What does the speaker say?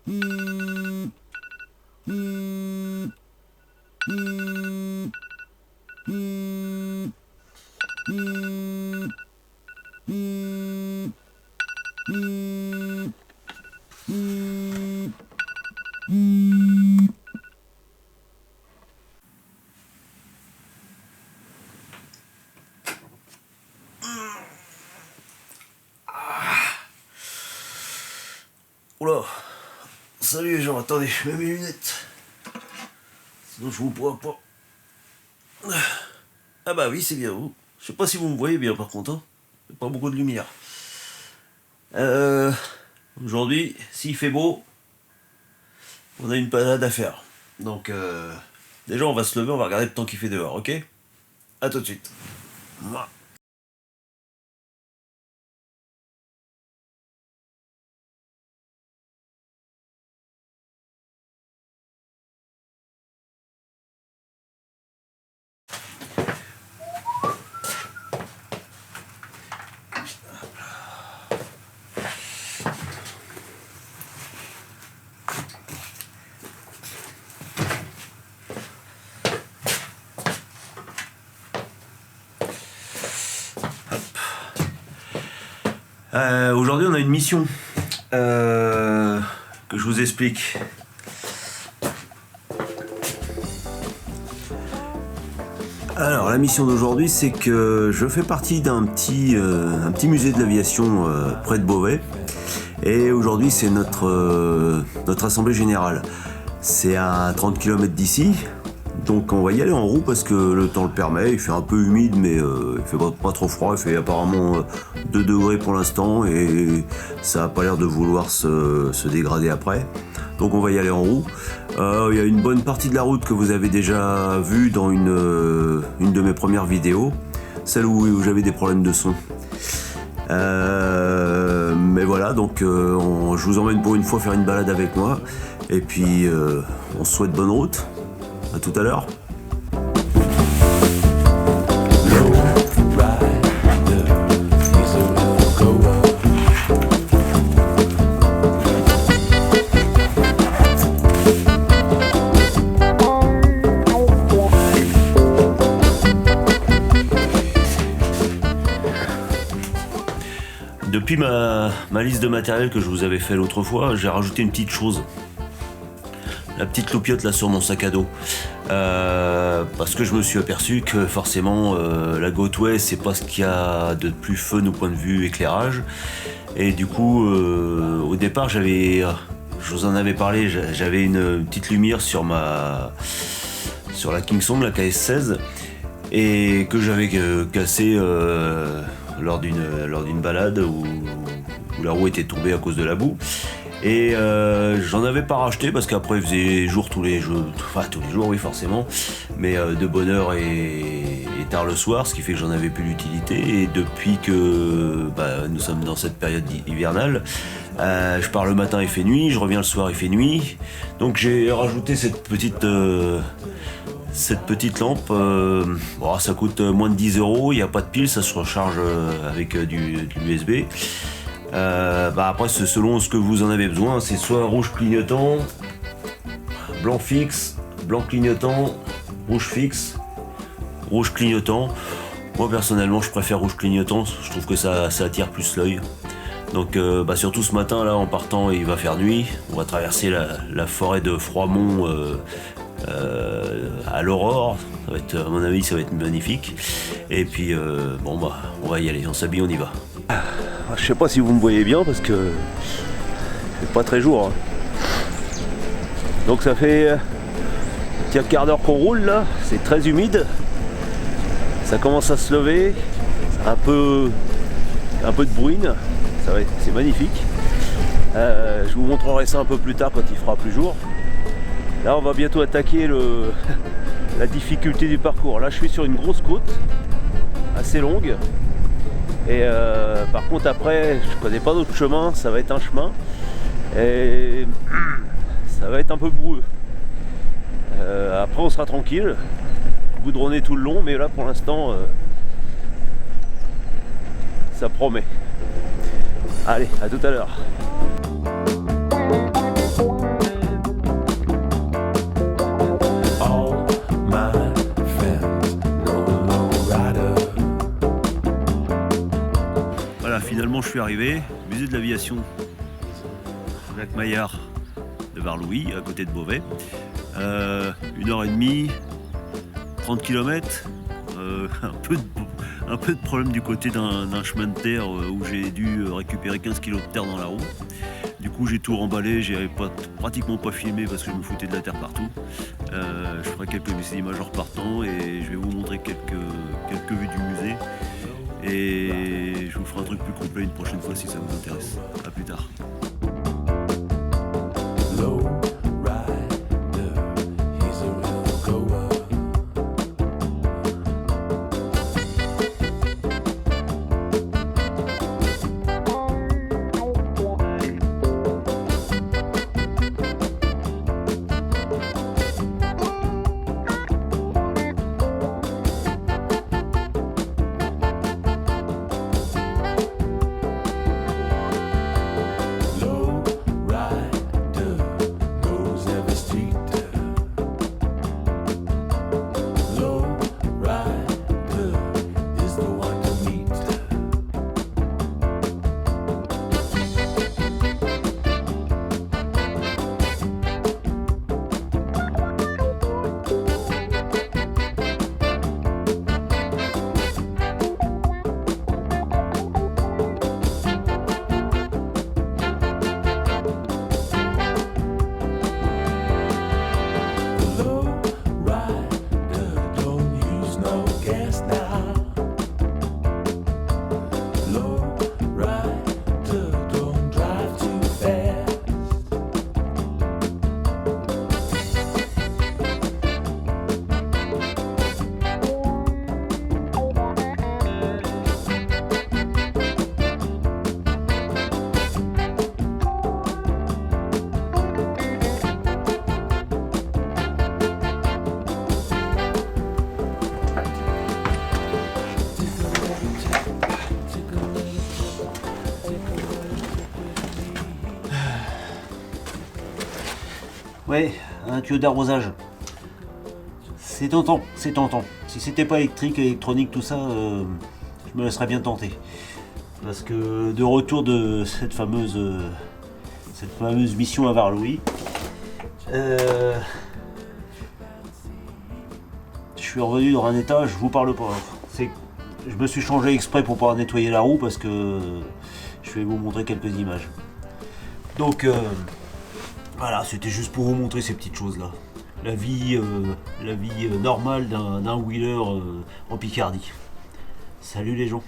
Oula, salut les gens, attendez, je mets mes lunettes. Sinon je vous vois pas. Ah bah oui, c'est bien vous. Je sais pas si vous me voyez bien par contre, hein. Il y a pas beaucoup de lumière. Aujourd'hui, s'il fait beau, on a une balade à faire. Donc déjà on va se lever, on va regarder le temps qu'il fait dehors, ok? A tout de suite. Voilà. Aujourd'hui on a une mission que je vous explique. Alors la mission d'aujourd'hui c'est que je fais partie d'un petit musée de l'aviation près de Beauvais et aujourd'hui c'est notre assemblée générale. C'est à 30 km d'ici. Donc on va y aller en roue parce que le temps le permet, il fait un peu humide mais il fait pas trop froid, il fait apparemment 2 degrés pour l'instant et ça n'a pas l'air de vouloir se dégrader après. Donc on va y aller en roue. Il y a une bonne partie de la route que vous avez déjà vue dans une de mes premières vidéos, celle où j'avais des problèmes de son. Mais voilà, donc je vous emmène pour une fois faire une balade avec moi et puis on se souhaite bonne route. À tout à l'heure. Depuis ma liste de matériel que je vous avais fait l'autre fois, j'ai rajouté une petite chose. La petite loupiote là sur mon sac à dos. Parce que je me suis aperçu que forcément la Gotway c'est pas ce qu'il y a de plus fun au point de vue éclairage. Et du coup au départ je vous en avais parlé, j'avais une petite lumière sur la Kingsong, la KS16, et que j'avais cassée lors d'une balade où la roue était tombée à cause de la boue. Et j'en avais pas racheté parce qu'après il faisait jour tous les jours, oui forcément, mais de bonne heure et tard le soir, ce qui fait que j'en avais plus d'utilité. Et depuis que nous sommes dans cette période hivernale, je pars le matin il fait nuit, je reviens le soir il fait nuit, donc j'ai rajouté cette petite lampe. Ça coûte moins de 10 €, il n'y a pas de pile, ça se recharge avec de l'USB. Après c'est selon ce que vous en avez besoin, c'est soit rouge clignotant, blanc fixe, blanc clignotant, rouge fixe, rouge clignotant. Moi personnellement je préfère rouge clignotant, je trouve que ça attire plus l'œil. Donc surtout ce matin là en partant il va faire nuit, on va traverser la forêt de Froidmont à l'aurore, ça va être, à mon avis ça va être magnifique. Et puis on va y aller, on s'habille, on y va. Je sais pas si vous me voyez bien parce que c'est pas très jour. Donc ça fait un quart d'heure qu'on roule là, c'est très humide. Ça commence à se lever, un peu de bruine, c'est magnifique. Je vous montrerai ça un peu plus tard quand il fera plus jour. Là on va bientôt attaquer la difficulté du parcours. Là je suis sur une grosse côte, assez longue. Et par contre après je connais pas d'autre chemin, ça va être un chemin et ça va être un peu boueux. Après on sera tranquille, goudronner tout le long, mais là pour l'instant ça promet. Allez, à tout à l'heure. je suis arrivé, musée de l'aviation Jacques Maillard de Bar-Louis, à côté de Beauvais. 1h30, 30 km, un peu de problème du côté d'un chemin de terre où j'ai dû récupérer 15 kg de terre dans la roue. Du coup j'ai tout remballé, j'ai pratiquement pas filmé parce que je me foutais de la terre partout. Je ferai quelques images en repartant et je vais vous montrer quelques vues du musée. Et je vous ferai un truc plus complet une prochaine fois si ça vous intéresse. A plus tard. Ouais, un tuyau d'arrosage. C'est tentant, c'est tentant. Si c'était pas électrique, électronique, tout ça, je me laisserais bien tenter. Parce que de retour de cette fameuse mission à Bar-Louis, je suis revenu dans un état, je vous parle pas. Je me suis changé exprès pour pouvoir nettoyer la roue parce que je vais vous montrer quelques images. Donc voilà, c'était juste pour vous montrer ces petites choses là. La vie normale d'un wheeler en Picardie. Salut les gens.